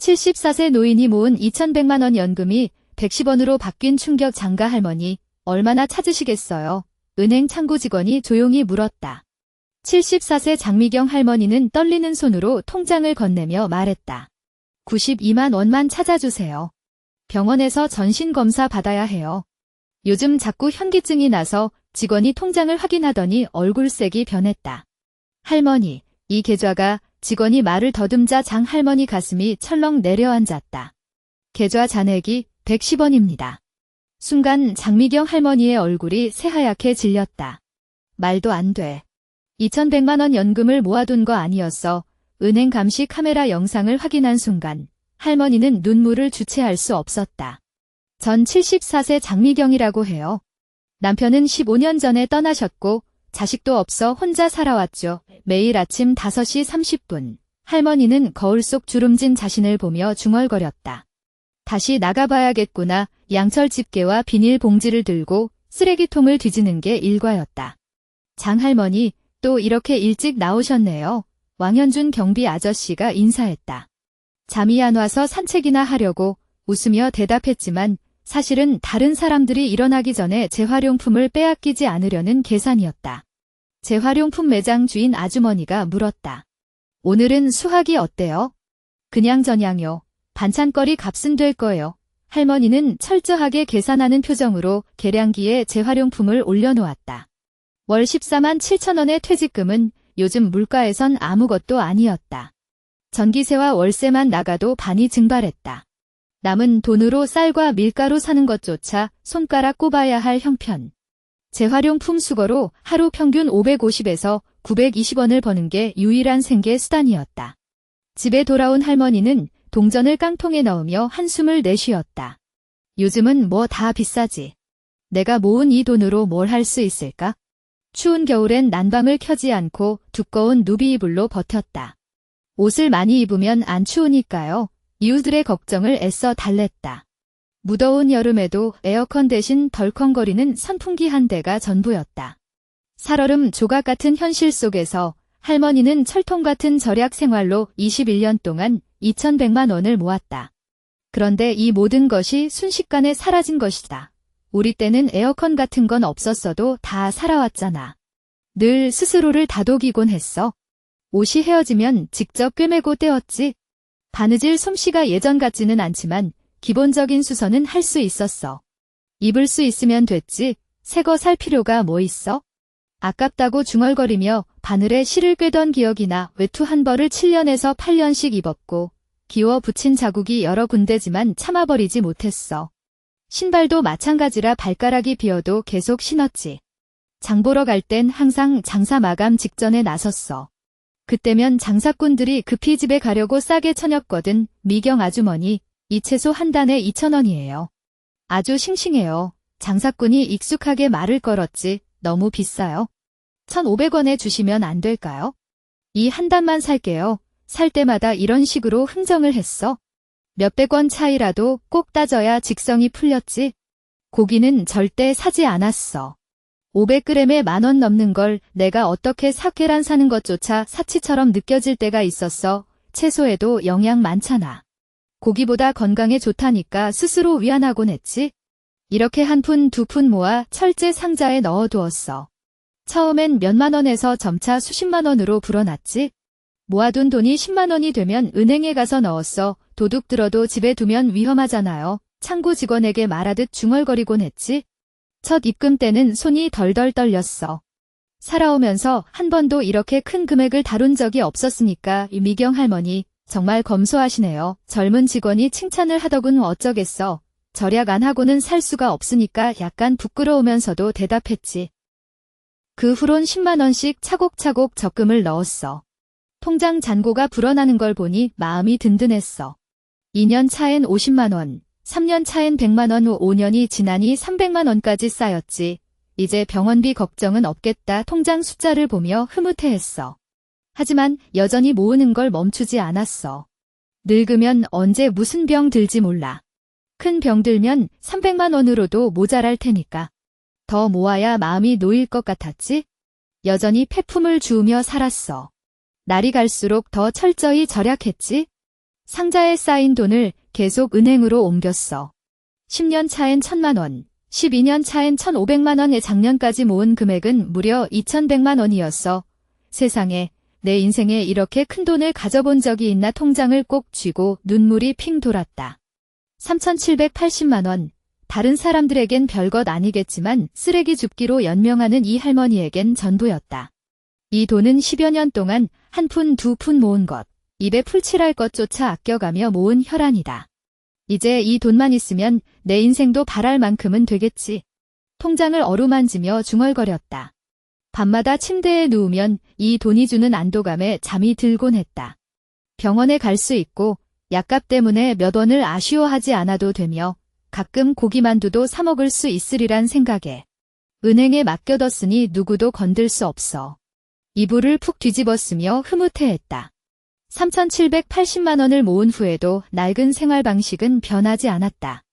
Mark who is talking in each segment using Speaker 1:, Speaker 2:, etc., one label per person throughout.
Speaker 1: 74세 노인이 모은 2,100만 원 연금이 110원으로 바뀐 충격 장가 할머니, 얼마나 찾으시겠어요? 은행 창구 직원이 조용히 물었다. 74세 장미경 할머니는 떨리는 손으로 통장을 건네며 말했다. 92만 원만 찾아주세요. 병원에서 전신검사 받아야 해요. 요즘 자꾸 현기증이 나서 직원이 통장을 확인하더니 얼굴색이 변했다. 할머니, 이 계좌가 직원이 말을 더듬자 장 할머니 가슴이 철렁 내려앉았다. 계좌 잔액이 110원입니다. 순간 장미경 할머니의 얼굴이 새하얗게 질렸다. 말도 안 돼. 2,100만 원 연금을 모아둔 거 아니었어. 은행 감시 카메라 영상을 확인한 순간 할머니는 눈물을 주체할 수 없었다. 전 74세 장미경이라고 해요. 남편은 15년 전에 떠나셨고 자식도 없어 혼자 살아왔죠. 매일 아침 5시 30분 할머니는 거울 속 주름진 자신을 보며 중얼거렸다. 다시 나가봐야겠구나. 양철 집게와 비닐봉지를 들고 쓰레기통을 뒤지는 게 일과였다. 장할머니, 또 이렇게 일찍 나오셨네요. 왕현준 경비 아저씨가 인사했다. 잠이 안 와서 산책이나 하려고 웃으며 대답했지만 사실은 다른 사람들이 일어나기 전에 재활용품을 빼앗기지 않으려는 계산이었다. 재활용품 매장 주인 아주머니가 물었다. 오늘은 수학이 어때요? 그냥 저냥요. 반찬거리 값은 될 거예요. 할머니는 철저하게 계산하는 표정으로 계량기에 재활용품을 올려놓았다. 월 14만 7천 원의 퇴직금은 요즘 물가에선 아무것도 아니었다. 전기세와 월세만 나가도 반이 증발했다. 남은 돈으로 쌀과 밀가루 사는 것조차 손가락 꼽아야 할 형편. 재활용품 수거로 하루 평균 550에서 920원을 버는 게 유일한 생계 수단이었다. 집에 돌아온 할머니는 동전을 깡통에 넣으며 한숨을 내쉬었다. 요즘은 뭐 다 비싸지. 내가 모은 이 돈으로 뭘 할 수 있을까? 추운 겨울엔 난방을 켜지 않고 두꺼운 누비 이불로 버텼다. 옷을 많이 입으면 안 추우니까요. 이웃들의 걱정을 애써 달랬다. 무더운 여름에도 에어컨 대신 덜컹거리는 선풍기 한 대가 전부였다. 살얼음 조각 같은 현실 속에서 할머니는 철통 같은 절약 생활로 21년 동안 2,100만 원을 모았다. 그런데 이 모든 것이 순식간에 사라진 것이다. 우리 때는 에어컨 같은 건 없었어도 다 살아왔잖아. 늘 스스로를 다독이곤 했어. 옷이 헤어지면 직접 꿰매고 떼었지. 바느질 솜씨가 예전 같지는 않지만 기본적인 수선은 할 수 있었어. 입을 수 있으면 됐지. 새 거 살 필요가 뭐 있어? 아깝다고 중얼거리며 바늘에 실을 꿰던 기억이나 외투 한 벌을 7년에서 8년씩 입었고 기워 붙인 자국이 여러 군데지만 참아버리지 못했어. 신발도 마찬가지라 발가락이 비어도 계속 신었지. 장 보러 갈 땐 항상 장사 마감 직전에 나섰어. 그때면 장사꾼들이 급히 집에 가려고 싸게 쳐녔거든. 미경 아주머니, 이 채소 한 단에 2,000원이에요. 아주 싱싱해요. 장사꾼이 익숙하게 말을 걸었지. 너무 비싸요. 1,500원에 주시면 안 될까요? 이 한 단만 살게요. 살 때마다 이런 식으로 흥정을 했어. 몇백 원 차이라도 꼭 따져야 직성이 풀렸지. 고기는 절대 사지 않았어. 500g에 10,000원 넘는 걸 내가 어떻게 사케란 사는 것조차 사치처럼 느껴질 때가 있었어. 채소에도 영양 많잖아. 고기보다 건강에 좋다니까 스스로 위안하곤 했지. 이렇게 한 푼 두 푼 모아 철제 상자에 넣어두었어. 처음엔 몇만 원에서 점차 수십만 원으로 불어났지. 모아둔 돈이 10만 원이 되면 은행에 가서 넣었어. 도둑 들어도 집에 두면 위험하잖아요. 창구 직원에게 말하듯 중얼거리곤 했지. 첫 입금 때는 손이 덜덜 떨렸어. 살아오면서 한 번도 이렇게 큰 금액을 다룬 적이 없었으니까. 미경 할머니, 정말 검소하시네요. 젊은 직원이 칭찬을 하더군. 어쩌겠어. 절약 안 하고는 살 수가 없으니까 약간 부끄러우면서도 대답했지. 그 후론 10만 원씩 차곡차곡 적금을 넣었어. 통장 잔고가 불어나는 걸 보니 마음이 든든했어. 2년 차엔 50만 원, 3년 차엔 100만 원, 후 5년이 지나니 300만 원까지 쌓였지. 이제 병원비 걱정은 없겠다. 통장 숫자를 보며 흐뭇해했어. 하지만 여전히 모으는 걸 멈추지 않았어. 늙으면 언제 무슨 병 들지 몰라. 큰 병 들면 300만 원으로도 모자랄 테니까. 더 모아야 마음이 놓일 것 같았지. 여전히 폐품을 주우며 살았어. 날이 갈수록 더 철저히 절약했지. 상자에 쌓인 돈을 계속 은행으로 옮겼어. 10년 차엔 1,000만 원, 12년 차엔 1,500만 원에 작년까지 모은 금액은 무려 2,100만 원이었어. 세상에, 내 인생에 이렇게 큰 돈을 가져본 적이 있나 통장을 꼭 쥐고 눈물이 핑 돌았다. 3,780만 원. 다른 사람들에겐 별것 아니겠지만 쓰레기 줍기로 연명하는 이 할머니에겐 전부였다. 이 돈은 10여 년 동안 한 푼, 두 푼 모은 것, 입에 풀칠할 것조차 아껴가며 모은 혈안이다. 이제 이 돈만 있으면 내 인생도 바랄 만큼은 되겠지. 통장을 어루만지며 중얼거렸다. 밤마다 침대에 누우면 이 돈이 주는 안도감에 잠이 들곤 했다. 병원에 갈 수 있고 약값 때문에 몇 원을 아쉬워하지 않아도 되며 가끔 고기만두도 사 먹을 수 있으리란 생각에 은행에 맡겨뒀으니 누구도 건들 수 없어. 이불을 푹 뒤집었으며 흐뭇해했다. 3,780만 원을 모은 후에도 낡은 생활 방식은 변하지 않았다.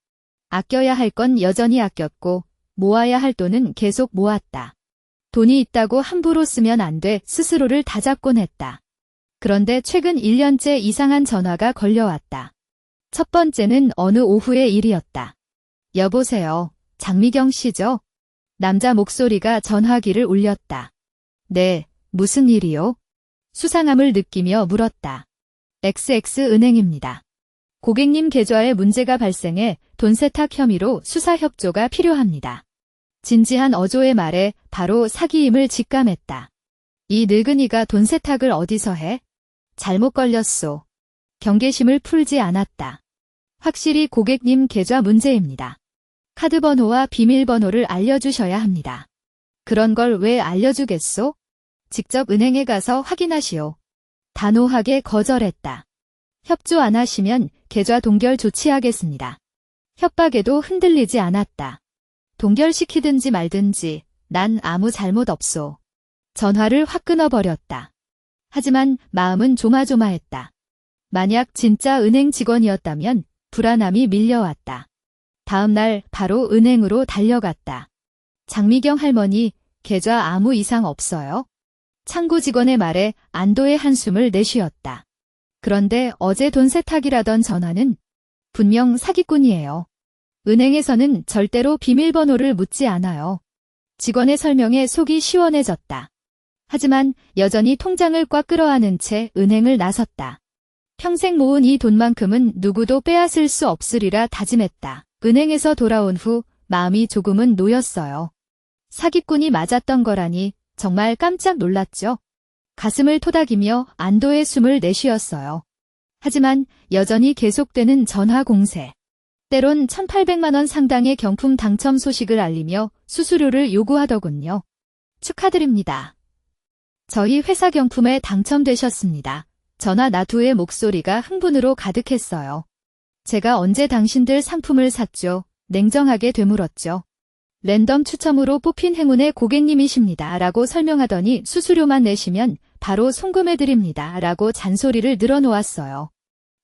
Speaker 1: 아껴야 할 건 여전히 아꼈고 모아야 할 돈은 계속 모았다. 돈이 있다고 함부로 쓰면 안 돼 스스로를 다잡곤 했다. 그런데 최근 1년째 이상한 전화가 걸려왔다. 첫 번째는 어느 오후의 일이었다. 여보세요. 장미경 씨죠? 남자 목소리가 전화기를 울렸다. 네, 무슨 일이요? 수상함을 느끼며 물었다. XX은행입니다. 고객님 계좌에 문제가 발생해 돈 세탁 혐의로 수사 협조가 필요합니다. 진지한 어조의 말에 바로 사기임을 직감했다. 이 늙은이가 돈 세탁을 어디서 해? 잘못 걸렸소. 경계심을 풀지 않았다. 확실히 고객님 계좌 문제입니다. 카드 번호와 비밀번호를 알려주셔야 합니다. 그런 걸 왜 알려주겠소? 직접 은행에 가서 확인하시오. 단호하게 거절했다. 협조 안 하시면 계좌 동결 조치하겠습니다. 협박에도 흔들리지 않았다. 동결시키든지 말든지 난 아무 잘못 없소. 전화를 확 끊어버렸다. 하지만 마음은 조마조마했다. 만약 진짜 은행 직원이었다면 불안함이 밀려왔다. 다음 날 바로 은행으로 달려갔다. 장미경 할머니, 계좌 아무 이상 없어요? 창구 직원의 말에 안도의 한숨을 내쉬었다. 그런데 어제 돈 세탁이라던 전화는 분명 사기꾼이에요. 은행에서는 절대로 비밀번호를 묻지 않아요. 직원의 설명에 속이 시원해졌다. 하지만 여전히 통장을 꽉 끌어안은 채 은행을 나섰다. 평생 모은 이 돈만큼은 누구도 빼앗을 수 없으리라 다짐했다. 은행에서 돌아온 후 마음이 조금은 놓였어요. 사기꾼이 맞았던 거라니 정말 깜짝 놀랐죠. 가슴을 토닥이며 안도의 숨을 내쉬었어요. 하지만 여전히 계속되는 전화 공세. 때론 1,800만 원 상당의 경품 당첨 소식을 알리며 수수료를 요구하더군요. 축하드립니다. 저희 회사 경품에 당첨되셨습니다. 전화 나두의 목소리가 흥분으로 가득했어요. 제가 언제 당신들 상품을 샀죠? 냉정하게 되물었죠. 랜덤 추첨으로 뽑힌 행운의 고객님이십니다. 라고 설명하더니 수수료만 내시면 바로 송금해드립니다. 라고 잔소리를 늘어놓았어요.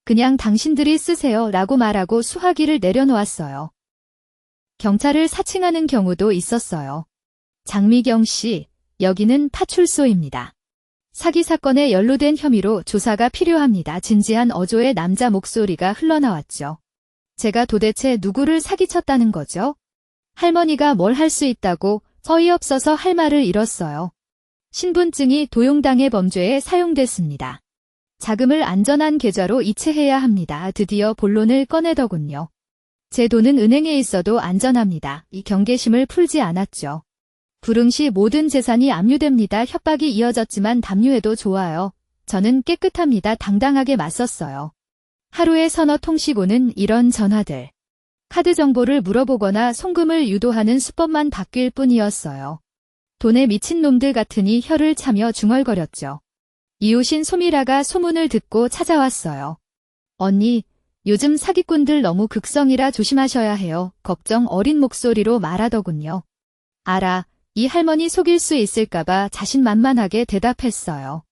Speaker 1: 그냥 당신들이 쓰세요. 라고 말하고 수화기를 내려놓았어요. 경찰을 사칭하는 경우도 있었어요. 장미경 씨, 여기는 파출소입니다. 사기 사건에 연루된 혐의로 조사가 필요합니다. 진지한 어조의 남자 목소리가 흘러나왔죠. 제가 도대체 누구를 사기쳤다는 거죠? 할머니가 뭘 할 수 있다고 어이없어서 할 말을 잃었어요. 신분증이 도용당해 범죄에 사용됐습니다. 자금을 안전한 계좌로 이체해야 합니다. 드디어 본론을 꺼내더군요. 제 돈은 은행에 있어도 안전합니다. 이 경계심을 풀지 않았죠. 불응 시 모든 재산이 압류됩니다. 협박이 이어졌지만 담요해도 좋아요. 저는 깨끗합니다. 당당하게 맞섰어요. 하루에 서너 통씩 오는 이런 전화들. 카드 정보를 물어보거나 송금을 유도하는 수법만 바뀔 뿐이었어요. 돈에 미친 놈들 같으니 혀를 차며 중얼거렸죠. 이웃인 소미라가 소문을 듣고 찾아왔어요. 언니, 요즘 사기꾼들 너무 극성이라 조심하셔야 해요. 걱정 어린 목소리로 말하더군요. 알아, 이 할머니 속일 수 있을까봐 자신만만하게 대답했어요.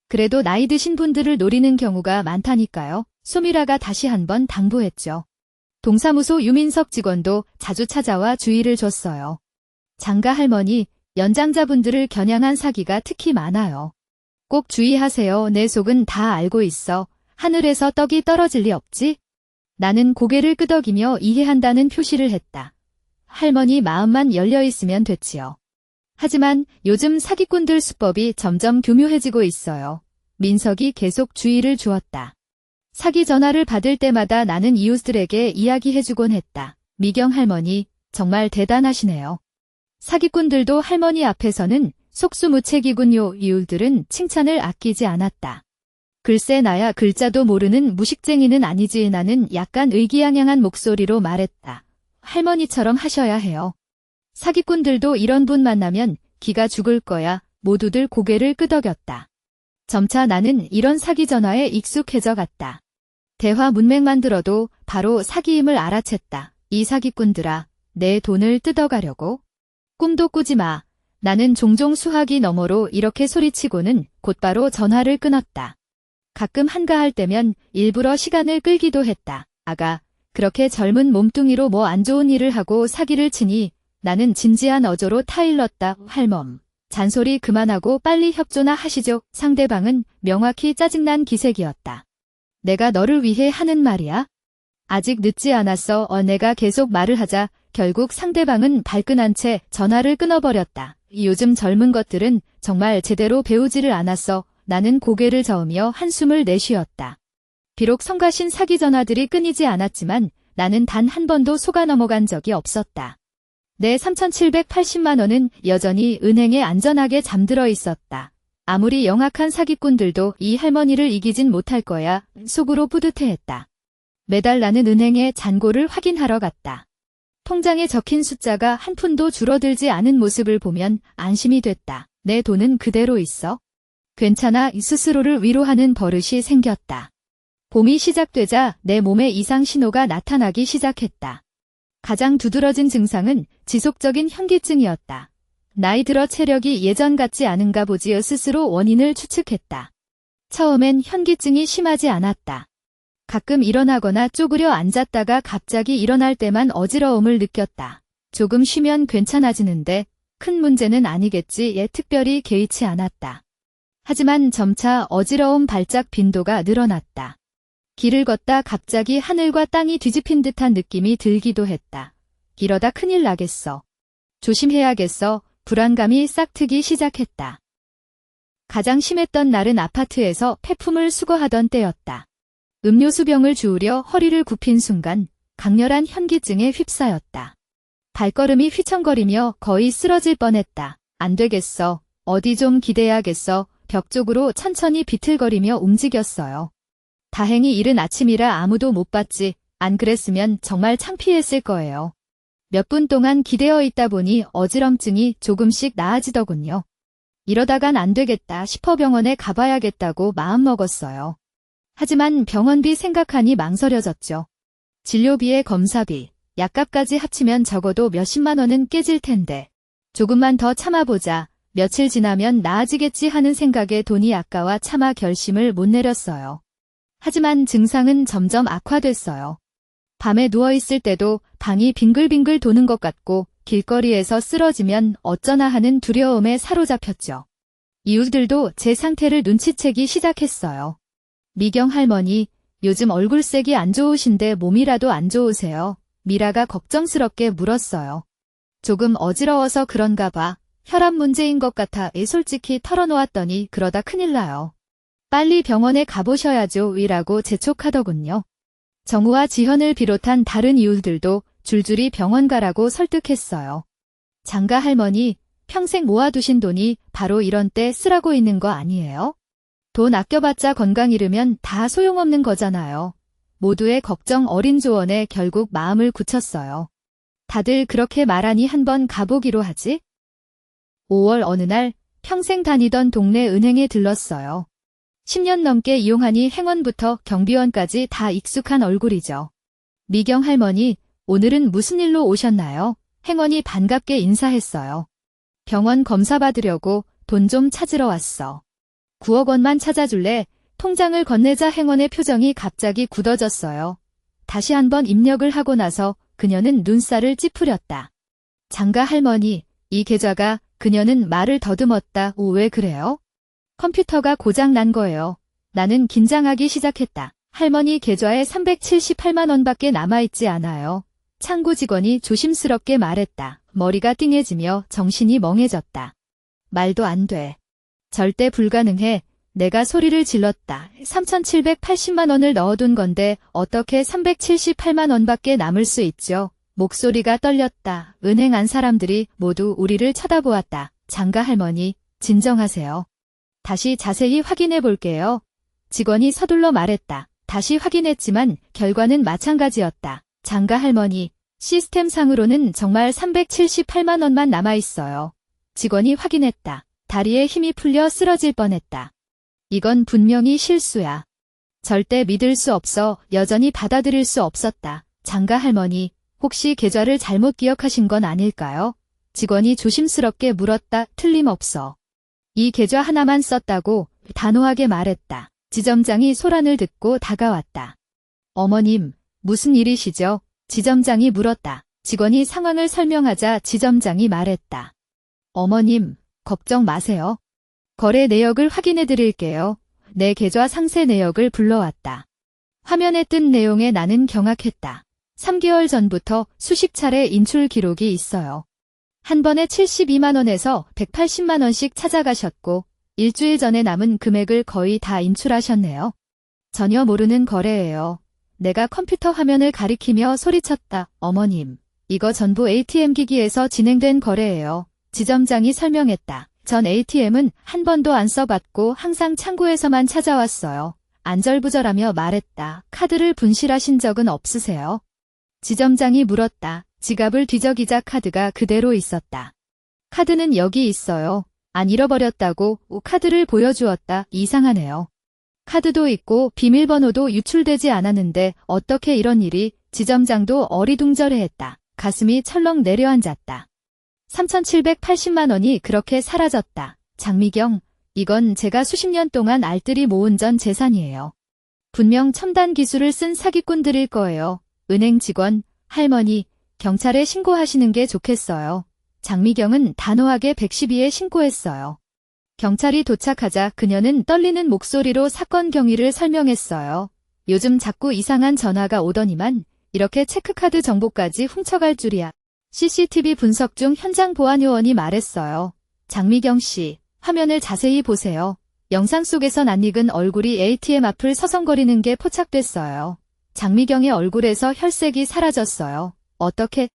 Speaker 1: 그래도 나이 드신 분들을 노리는 경우가 많다니까요. 소미라가 다시 한번 당부했죠. 동사무소 유민석 직원도 자주 찾아와 주의를 줬어요. 장가 할머니, 연장자분들을 겨냥한 사기가 특히 많아요. 꼭 주의하세요. 내 속은 다 알고 있어. 하늘에서 떡이 떨어질 리 없지? 나는 고개를 끄덕이며 이해한다는 표시를 했다. 할머니 마음만 열려있으면 됐지요. 하지만 요즘 사기꾼들 수법이 점점 교묘해지고 있어요. 민석이 계속 주의를 주었다. 사기 전화를 받을 때마다 나는 이웃들에게 이야기해주곤 했다. 미경 할머니, 정말 대단하시네요. 사기꾼들도 할머니 앞에서는 속수무책이군요. 이웃들은 칭찬을 아끼지 않았다. 글쎄 나야 글자도 모르는 무식쟁이는 아니지. 나는 약간 의기양양한 목소리로 말했다. 할머니처럼 하셔야 해요. 사기꾼들도 이런 분 만나면 기가 죽을 거야. 모두들 고개를 끄덕였다. 점차 나는 이런 사기 전화에 익숙해져 갔다. 대화 문맥만 들어도 바로 사기임을 알아챘다. 이 사기꾼들아, 내 돈을 뜯어가려고? 꿈도 꾸지 마. 나는 종종 수화기 너머로 이렇게 소리치고는 곧바로 전화를 끊었다. 가끔 한가할 때면 일부러 시간을 끌기도 했다. 아가, 그렇게 젊은 몸뚱이로 뭐 안 좋은 일을 하고 사기를 치니 나는 진지한 어조로 타일렀다. 할멈, 잔소리 그만하고 빨리 협조나 하시죠. 상대방은 명확히 짜증난 기색이었다. 내가 너를 위해 하는 말이야? 아직 늦지 않았어. 내가 계속 말을 하자 결국 상대방은 발끈한 채 전화를 끊어버렸다. 요즘 젊은 것들은 정말 제대로 배우지를 않았어. 나는 고개를 저으며 한숨을 내쉬었다. 비록 성가신 사기 전화들이 끊이지 않았지만 나는 단 한 번도 속아 넘어간 적이 없었다. 내 3,780만 원은 여전히 은행에 안전하게 잠들어 있었다. 아무리 영악한 사기꾼들도 이 할머니를 이기진 못할 거야. 속으로 뿌듯해했다. 매달 나는 은행에 잔고를 확인하러 갔다. 통장에 적힌 숫자가 한 푼도 줄어들지 않은 모습을 보면 안심이 됐다. 내 돈은 그대로 있어. 괜찮아. 스스로를 위로하는 버릇이 생겼다. 봄이 시작되자 내 몸에 이상 신호가 나타나기 시작했다. 가장 두드러진 증상은 지속적인 현기증이었다. 나이 들어 체력이 예전 같지 않은가 보지요. 스스로 원인을 추측했다. 처음엔 현기증이 심하지 않았다. 가끔 일어나거나 쪼그려 앉았다가 갑자기 일어날 때만 어지러움을 느꼈다. 조금 쉬면 괜찮아지는데 큰 문제는 아니겠지. 특별히 개의치 않았다. 하지만 점차 어지러움 발작 빈도가 늘어났다. 길을 걷다 갑자기 하늘과 땅이 뒤집힌 듯한 느낌이 들기도 했다. 이러다 큰일 나겠어. 조심해야겠어. 불안감이 싹트기 시작했다. 가장 심했던 날은 아파트에서 폐품을 수거하던 때였다. 음료수병을 주우려 허리를 굽힌 순간 강렬한 현기증에 휩싸였다. 발걸음이 휘청거리며 거의 쓰러질 뻔했다. 안 되겠어. 어디 좀 기대야겠어. 벽 쪽으로 천천히 비틀거리며 움직였어요. 다행히 이른 아침이라 아무도 못 봤지. 안 그랬으면 정말 창피했을 거예요. 몇 분 동안 기대어 있다 보니 어지럼증이 조금씩 나아지더군요. 이러다간 안 되겠다 싶어 병원에 가봐야겠다고 마음먹었어요. 하지만 병원비 생각하니 망설여졌죠. 진료비에 검사비, 약값까지 합치면 적어도 몇십만 원은 깨질 텐데 조금만 더 참아보자. 며칠 지나면 나아지겠지 하는 생각에 돈이 아까워 차마 결심을 못 내렸어요. 하지만 증상은 점점 악화됐어요. 밤에 누워있을 때도 방이 빙글빙글 도는 것 같고 길거리에서 쓰러지면 어쩌나 하는 두려움에 사로잡혔죠. 이웃들도 제 상태를 눈치채기 시작했어요. 미경 할머니, 요즘 얼굴색이 안 좋으신데 몸이라도 안 좋으세요? 미라가 걱정스럽게 물었어요. 조금 어지러워서 그런가 봐. 혈압 문제인 것 같아. 솔직히 털어놓았더니 그러다 큰일 나요. 빨리 병원에 가보셔야죠. 이라고 재촉하더군요. 정우와 지현을 비롯한 다른 이웃들도 줄줄이 병원 가라고 설득했어요. 장가 할머니, 평생 모아두신 돈이 바로 이런 때 쓰라고 있는 거 아니에요? 돈 아껴봤자 건강 잃으면 다 소용없는 거잖아요. 모두의 걱정 어린 조언에 결국 마음을 굳혔어요. 다들 그렇게 말하니 한번 가보기로 하지? 5월 어느 날 평생 다니던 동네 은행에 들렀어요. 10년 넘게 이용하니 행원부터 경비원까지 다 익숙한 얼굴이죠. 미경 할머니, 오늘은 무슨 일로 오셨나요? 행원이 반갑게 인사했어요. 병원 검사 받으려고 돈 좀 찾으러 왔어. 9억 원만 찾아줄래? 통장을 건네자 행원의 표정이 갑자기 굳어졌어요. 다시 한번 입력을 하고 나서 그녀는 눈살을 찌푸렸다. 장가 할머니, 이 계좌가. 그녀는 말을 더듬었다. 왜 그래요? 컴퓨터가 고장 난 거예요. 나는 긴장하기 시작했다. 할머니 계좌에 378만 원밖에 남아있지 않아요. 창구 직원이 조심스럽게 말했다. 머리가 띵해지며 정신이 멍해졌다. 말도 안 돼. 절대 불가능해. 내가 소리를 질렀다. 3,780만 원을 넣어둔 건데 어떻게 378만 원밖에 남을 수 있죠? 목소리가 떨렸다. 은행 안 사람들이 모두 우리를 쳐다보았다. 장가 할머니, 진정하세요. 다시 자세히 확인해 볼게요. 직원이 서둘러 말했다. 다시 확인했지만 결과는 마찬가지였다. 장가 할머니, 시스템상으로는 정말 378만 원만 남아있어요. 직원이 확인했다. 다리에 힘이 풀려 쓰러질 뻔했다. 이건 분명히 실수야. 절대 믿을 수 없어. 여전히 받아들일 수 없었다. 장가 할머니, 혹시 계좌를 잘못 기억하신 건 아닐까요? 직원이 조심스럽게 물었다. 틀림없어. 이 계좌 하나만 썼다고 단호하게 말했다. 지점장이 소란을 듣고 다가왔다. 어머님, 무슨 일이시죠? 지점장이 물었다. 직원이 상황을 설명하자 지점장이 말했다. 어머님, 걱정 마세요. 거래 내역을 확인해 드릴게요. 내 계좌 상세 내역을 불러왔다. 화면에 뜬 내용에 나는 경악했다. 3개월 전부터 수십 차례 인출 기록이 있어요. 한 번에 72만 원에서 180만 원씩 찾아가셨고 일주일 전에 남은 금액을 거의 다 인출하셨네요. 전혀 모르는 거래예요. 내가 컴퓨터 화면을 가리키며 소리쳤다. 어머님, 이거 전부 ATM 기기에서 진행된 거래예요. 지점장이 설명했다. 전 ATM은 한 번도 안 써봤고 항상 창구에서만 찾아왔어요. 안절부절하며 말했다. 카드를 분실하신 적은 없으세요? 지점장이 물었다. 지갑을 뒤적이자 카드가 그대로 있었다. 카드는 여기 있어요. 안 잃어버렸다고 카드를 보여주었다. 이상하네요. 카드도 있고 비밀번호도 유출되지 않았는데 어떻게 이런 일이? 지점장도 어리둥절해했다. 가슴이 철렁 내려앉았다. 3,780만 원이 그렇게 사라졌다. 장미경, 이건 제가 수십 년 동안 알뜰히 모은 전 재산이에요. 분명 첨단 기술을 쓴 사기꾼들일 거예요. 은행 직원, 할머니, 경찰에 신고하시는 게 좋겠어요. 장미경은 단호하게 112에 신고했어요. 경찰이 도착하자 그녀는 떨리는 목소리로 사건 경위를 설명했어요. 요즘 자꾸 이상한 전화가 오더니만 이렇게 체크카드 정보까지 훔쳐갈 줄이야. CCTV 분석 중 현장 보안 요원이 말했어요. 장미경 씨, 화면을 자세히 보세요. 영상 속에서 낯익은 얼굴이 ATM 앞을 서성거리는 게 포착됐어요. 장미경의 얼굴에서 혈색이 사라졌어요. 어떻게?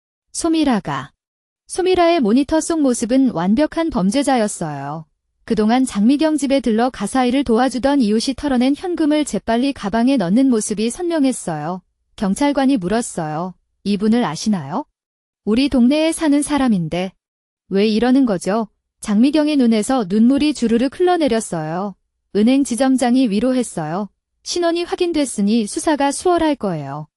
Speaker 1: 소미라의 모니터 속 모습은 완벽한 범죄자였어요. 그동안 장미경 집에 들러 가사일을 도와주던 이웃이 털어낸 현금을 재빨리 가방에 넣는 모습이 선명했어요. 경찰관이 물었어요. 이분을 아시나요? 우리 동네에 사는 사람인데. 왜 이러는 거죠? 장미경의 눈에서 눈물이 주르륵 흘러내렸어요. 은행 지점장이 위로했어요. 신원이 확인됐으니 수사가 수월할 거예요.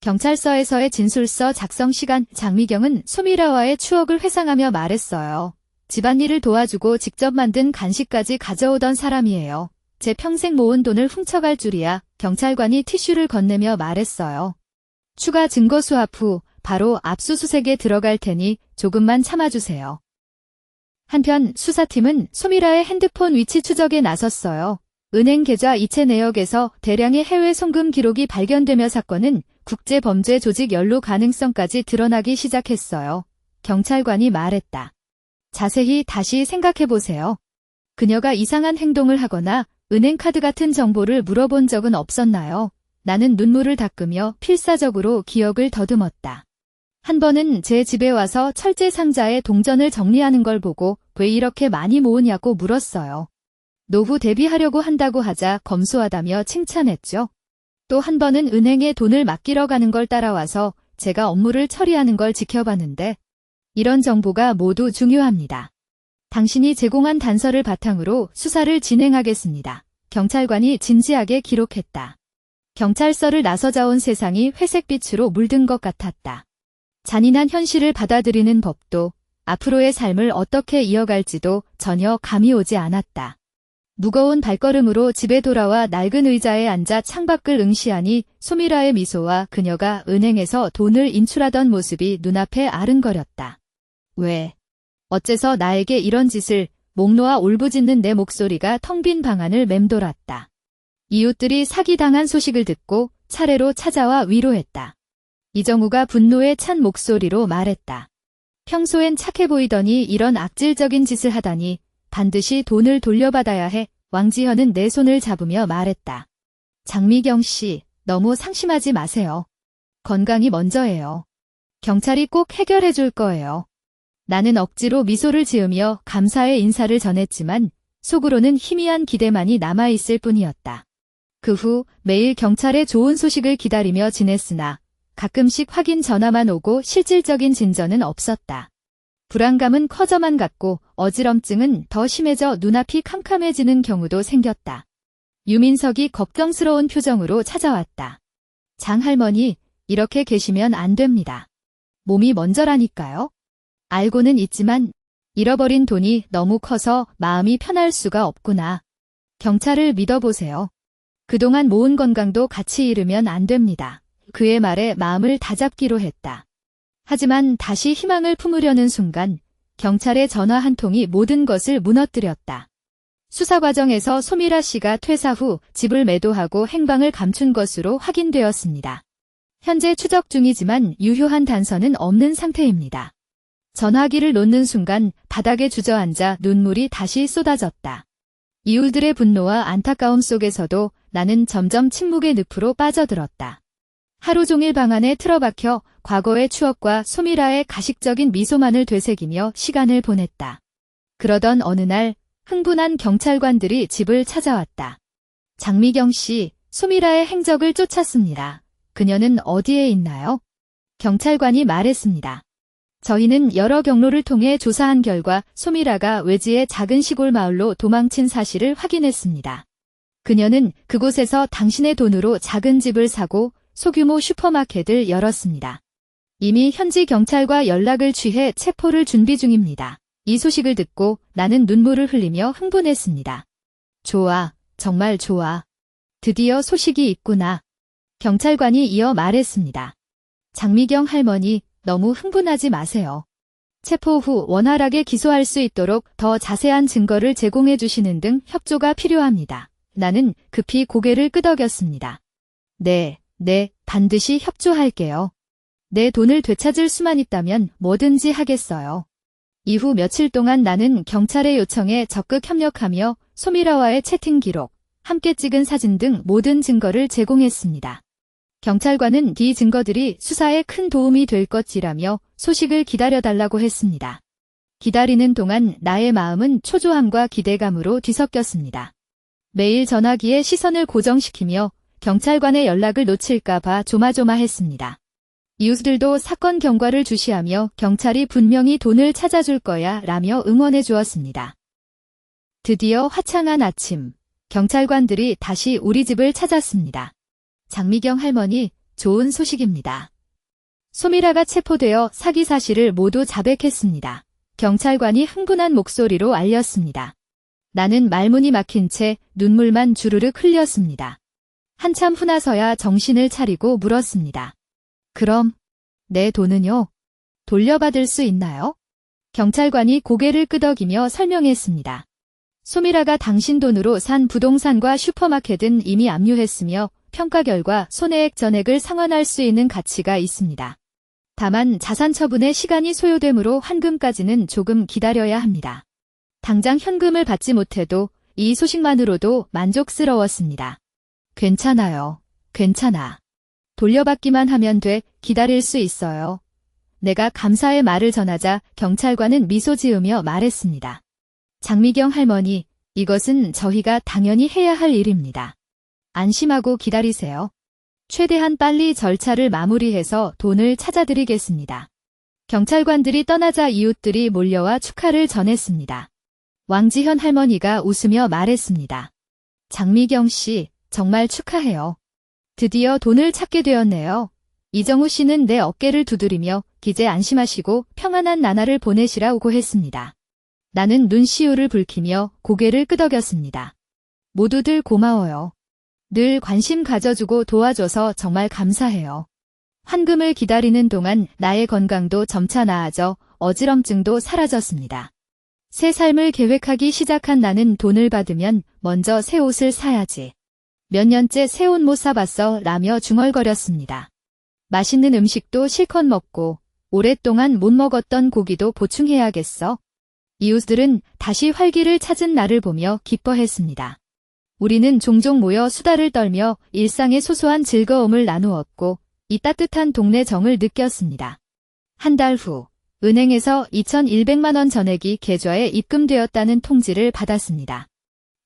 Speaker 1: 경찰서에서의 진술서 작성 시간. 장미경은 소미라와의 추억을 회상하며 말했어요. 집안일을 도와주고 직접 만든 간식까지 가져오던 사람이에요. 제 평생 모은 돈을 훔쳐갈 줄이야. 경찰관이 티슈를 건네며 말했어요. 추가 증거 수합 후 바로 압수수색에 들어갈 테니 조금만 참아주세요. 한편 수사팀은 소미라의 핸드폰 위치 추적에 나섰어요. 은행 계좌 이체 내역에서 대량의 해외 송금 기록이 발견되며 사건은 국제범죄 조직 연루 가능성까지 드러나기 시작했어요. 경찰관이 말했다. 자세히 다시 생각해보세요. 그녀가 이상한 행동을 하거나 은행 카드 같은 정보를 물어본 적은 없었나요? 나는 눈물을 닦으며 필사적으로 기억을 더듬었다. 한 번은 제 집에 와서 철제 상자에 동전을 정리하는 걸 보고 왜 이렇게 많이 모으냐고 물었어요. 노후 대비하려고 한다고 하자 검소하다며 칭찬했죠. 또 한 번은 은행에 돈을 맡기러 가는 걸 따라와서 제가 업무를 처리하는 걸 지켜봤는데 이런 정보가 모두 중요합니다. 당신이 제공한 단서를 바탕으로 수사를 진행하겠습니다. 경찰관이 진지하게 기록했다. 경찰서를 나서자온 세상이 회색빛으로 물든 것 같았다. 잔인한 현실을 받아들이는 법도 앞으로의 삶을 어떻게 이어갈지도 전혀 감이 오지 않았다. 무거운 발걸음으로 집에 돌아와 낡은 의자에 앉아 창밖을 응시하니 소미라의 미소와 그녀가 은행에서 돈을 인출하던 모습이 눈앞에 아른거렸다. 왜? 어째서 나에게 이런 짓을? 목 놓아 울부짖는 내 목소리가 텅 빈 방 안을 맴돌았다. 이웃들이 사기당한 소식을 듣고 차례로 찾아와 위로했다. 이정우가 분노에 찬 목소리로 말했다. 평소엔 착해 보이더니 이런 악질적인 짓을 하다니 반드시 돈을 돌려받아야 해. 왕지현은 내 손을 잡으며 말했다. 장미경 씨, 너무 상심하지 마세요. 건강이 먼저예요. 경찰이 꼭 해결해 줄 거예요. 나는 억지로 미소를 지으며 감사의 인사를 전했지만 속으로는 희미한 기대만이 남아있을 뿐이었다. 그 후 매일 경찰의 좋은 소식을 기다리며 지냈으나 가끔씩 확인 전화만 오고 실질적인 진전은 없었다. 불안감은 커져만 갔고 어지럼증은 더 심해져 눈앞이 캄캄해지는 경우도 생겼다. 유민석이 걱정스러운 표정으로 찾아왔다. 장할머니, 이렇게 계시면 안 됩니다. 몸이 먼저라니까요. 알고는 있지만 잃어버린 돈이 너무 커서 마음이 편할 수가 없구나. 경찰을 믿어보세요. 그동안 모은 건강도 같이 잃으면 안 됩니다. 그의 말에 마음을 다잡기로 했다. 하지만 다시 희망을 품으려는 순간 경찰의 전화 한 통이 모든 것을 무너뜨렸다. 수사 과정에서 소미라 씨가 퇴사 후 집을 매도하고 행방을 감춘 것으로 확인되었습니다. 현재 추적 중이지만 유효한 단서는 없는 상태입니다. 전화기를 놓는 순간 바닥에 주저앉아 눈물이 다시 쏟아졌다. 이웃들의 분노와 안타까움 속에서도 나는 점점 침묵의 늪으로 빠져들었다. 하루 종일 방 안에 틀어박혀 과거의 추억과 소미라의 가식적인 미소만을 되새기며 시간을 보냈다. 그러던 어느 날 흥분한 경찰관들이 집을 찾아왔다. 장미경 씨, 소미라의 행적을 쫓았습니다. 그녀는 어디에 있나요? 경찰관이 말했습니다. 저희는 여러 경로를 통해 조사한 결과 소미라가 외지의 작은 시골 마을로 도망친 사실을 확인했습니다. 그녀는 그곳에서 당신의 돈으로 작은 집을 사고 소규모 슈퍼마켓을 열었습니다. 이미 현지 경찰과 연락을 취해 체포를 준비 중입니다. 이 소식을 듣고 나는 눈물을 흘리며 흥분했습니다. 좋아, 정말 좋아. 드디어 소식이 있구나. 경찰관이 이어 말했습니다. 장미경 할머니, 너무 흥분하지 마세요. 체포 후 원활하게 기소할 수 있도록 더 자세한 증거를 제공해 주시는 등 협조가 필요합니다. 나는 급히 고개를 끄덕였습니다. 네, 반드시 협조할게요. 내 돈을 되찾을 수만 있다면 뭐든지 하겠어요. 이후 며칠 동안 나는 경찰의 요청에 적극 협력하며 소미라와의 채팅 기록, 함께 찍은 사진 등 모든 증거를 제공했습니다. 경찰관은 이 증거들이 수사에 큰 도움이 될 것이라며 소식을 기다려달라고 했습니다. 기다리는 동안 나의 마음은 초조함과 기대감으로 뒤섞였습니다. 매일 전화기에 시선을 고정시키며 경찰관의 연락을 놓칠까봐 조마조마했습니다. 이웃들도 사건 경과를 주시하며 경찰이 분명히 돈을 찾아줄 거야 라며 응원해 주었습니다. 드디어 화창한 아침, 경찰관들이 다시 우리 집을 찾았습니다. 장미경 할머니, 좋은 소식입니다. 소미라가 체포되어 사기 사실을 모두 자백했습니다. 경찰관이 흥분한 목소리로 알렸습니다. 나는 말문이 막힌 채 눈물만 주르륵 흘렸습니다. 한참 후나서야 정신을 차리고 물었습니다. 그럼 내 돈은요? 돌려받을 수 있나요? 경찰관이 고개를 끄덕이며 설명했습니다. 소미라가 당신 돈으로 산 부동산과 슈퍼마켓은 이미 압류했으며 평가 결과 손해액 전액을 상환할 수 있는 가치가 있습니다. 다만 자산 처분에 시간이 소요되므로 환금까지는 조금 기다려야 합니다. 당장 현금을 받지 못해도 이 소식만으로도 만족스러웠습니다. 괜찮아요. 괜찮아. 돌려받기만 하면 돼. 기다릴 수 있어요. 내가 감사의 말을 전하자 경찰관은 미소 지으며 말했습니다. 장미경 할머니, 이것은 저희가 당연히 해야 할 일입니다. 안심하고 기다리세요. 최대한 빨리 절차를 마무리해서 돈을 찾아드리겠습니다. 경찰관들이 떠나자 이웃들이 몰려와 축하를 전했습니다. 왕지현 할머니가 웃으며 말했습니다. 장미경 씨, 정말 축하해요. 드디어 돈을 찾게 되었네요. 이정우 씨는 내 어깨를 두드리며 이제 안심하시고 평안한 나날을 보내시라고 했습니다. 나는 눈시울을 붉히며 고개를 끄덕였습니다. 모두들 고마워요. 늘 관심 가져주고 도와줘서 정말 감사해요. 환금을 기다리는 동안 나의 건강도 점차 나아져 어지럼증도 사라졌습니다. 새 삶을 계획하기 시작한 나는 돈을 받으면 먼저 새 옷을 사야지. 몇 년째 새 옷 못 사봤어 라며 중얼거렸습니다. 맛있는 음식도 실컷 먹고 오랫동안 못 먹었던 고기도 보충해야겠어. 이웃들은 다시 활기를 찾은 나를 보며 기뻐했습니다. 우리는 종종 모여 수다를 떨며 일상의 소소한 즐거움을 나누었고 이 따뜻한 동네 정을 느꼈습니다. 한 달 후 은행에서 2,100만 원 전액이 계좌에 입금되었다는 통지를 받았습니다.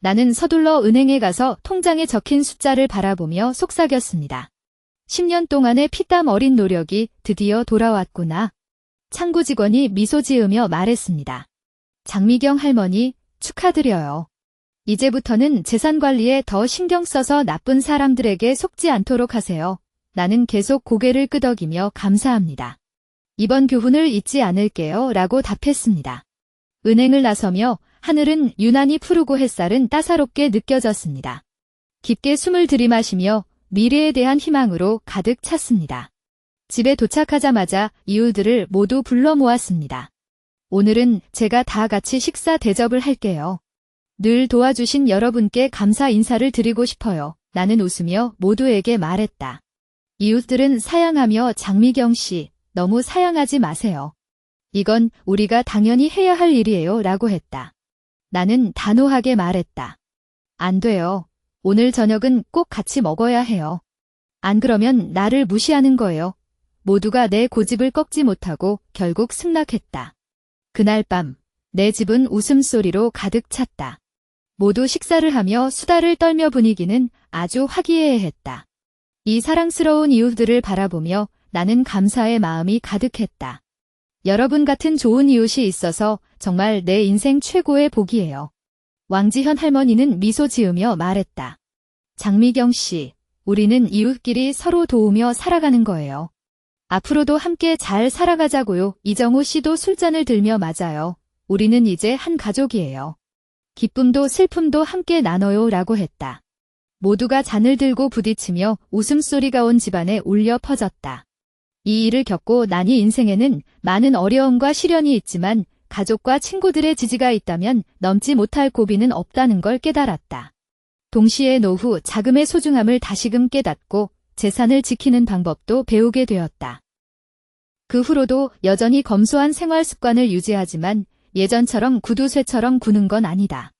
Speaker 1: 나는 서둘러 은행에 가서 통장에 적힌 숫자를 바라보며 속삭였습니다. 10년 동안의 피땀 어린 노력이 드디어 돌아왔구나. 창구 직원이 미소 지으며 말했습니다. 장미경 할머니, 축하드려요. 이제부터는 재산 관리에 더 신경 써서 나쁜 사람들에게 속지 않도록 하세요. 나는 계속 고개를 끄덕이며 감사합니다. 이번 교훈을 잊지 않을게요. 라고 답했습니다. 은행을 나서며 하늘은 유난히 푸르고 햇살은 따사롭게 느껴졌습니다. 깊게 숨을 들이마시며 미래에 대한 희망으로 가득 찼습니다. 집에 도착하자마자 이웃들을 모두 불러 모았습니다. 오늘은 제가 다 같이 식사 대접을 할게요. 늘 도와주신 여러분께 감사 인사를 드리고 싶어요. 나는 웃으며 모두에게 말했다. 이웃들은 사양하며 장미경 씨, 너무 사양하지 마세요. 이건 우리가 당연히 해야 할 일이에요. 라고 했다. 나는 단호하게 말했다. 안 돼요. 오늘 저녁은 꼭 같이 먹어야 해요. 안 그러면 나를 무시하는 거예요. 모두가 내 고집을 꺾지 못하고 결국 승낙했다. 그날 밤, 내 집은 웃음소리로 가득 찼다. 모두 식사를 하며 수다를 떨며 분위기는 아주 화기애애했다. 이 사랑스러운 이웃들을 바라보며 나는 감사의 마음이 가득했다. 여러분 같은 좋은 이웃이 있어서 정말 내 인생 최고의 복이에요. 왕지현 할머니는 미소 지으며 말했다. 장미경 씨, 우리는 이웃끼리 서로 도우며 살아가는 거예요. 앞으로도 함께 잘 살아가자고요. 이정우 씨도 술잔을 들며 맞아요. 우리는 이제 한 가족이에요. 기쁨도 슬픔도 함께 나눠요. 라고 했다. 모두가 잔을 들고 부딪히며 웃음소리가 온 집안에 울려 퍼졌다. 이 일을 겪고 나니 인생에는 많은 어려움과 시련이 있지만 가족과 친구들의 지지가 있다면 넘지 못할 고비는 없다는 걸 깨달았다. 동시에 노후 자금의 소중함을 다시금 깨닫고 재산을 지키는 방법도 배우게 되었다. 그 후로도 여전히 검소한 생활 습관을 유지하지만 예전처럼 구두쇠처럼 구는 건 아니다.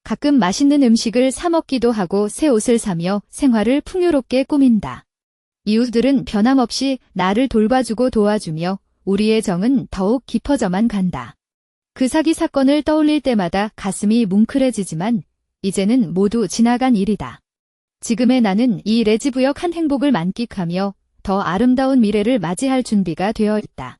Speaker 1: 가끔 맛있는 음식을 사 먹기도 하고 새 옷을 사며 생활을 풍요롭게 꾸민다. 이웃들은 변함없이 나를 돌봐주고 도와주며 우리의 정은 더욱 깊어져만 간다. 그 사기 사건을 떠올릴 때마다 가슴이 뭉클해지지만 이제는 모두 지나간 일이다. 지금의 나는 이 레지부역한 행복을 만끽하며 더 아름다운 미래를 맞이할 준비가 되어 있다.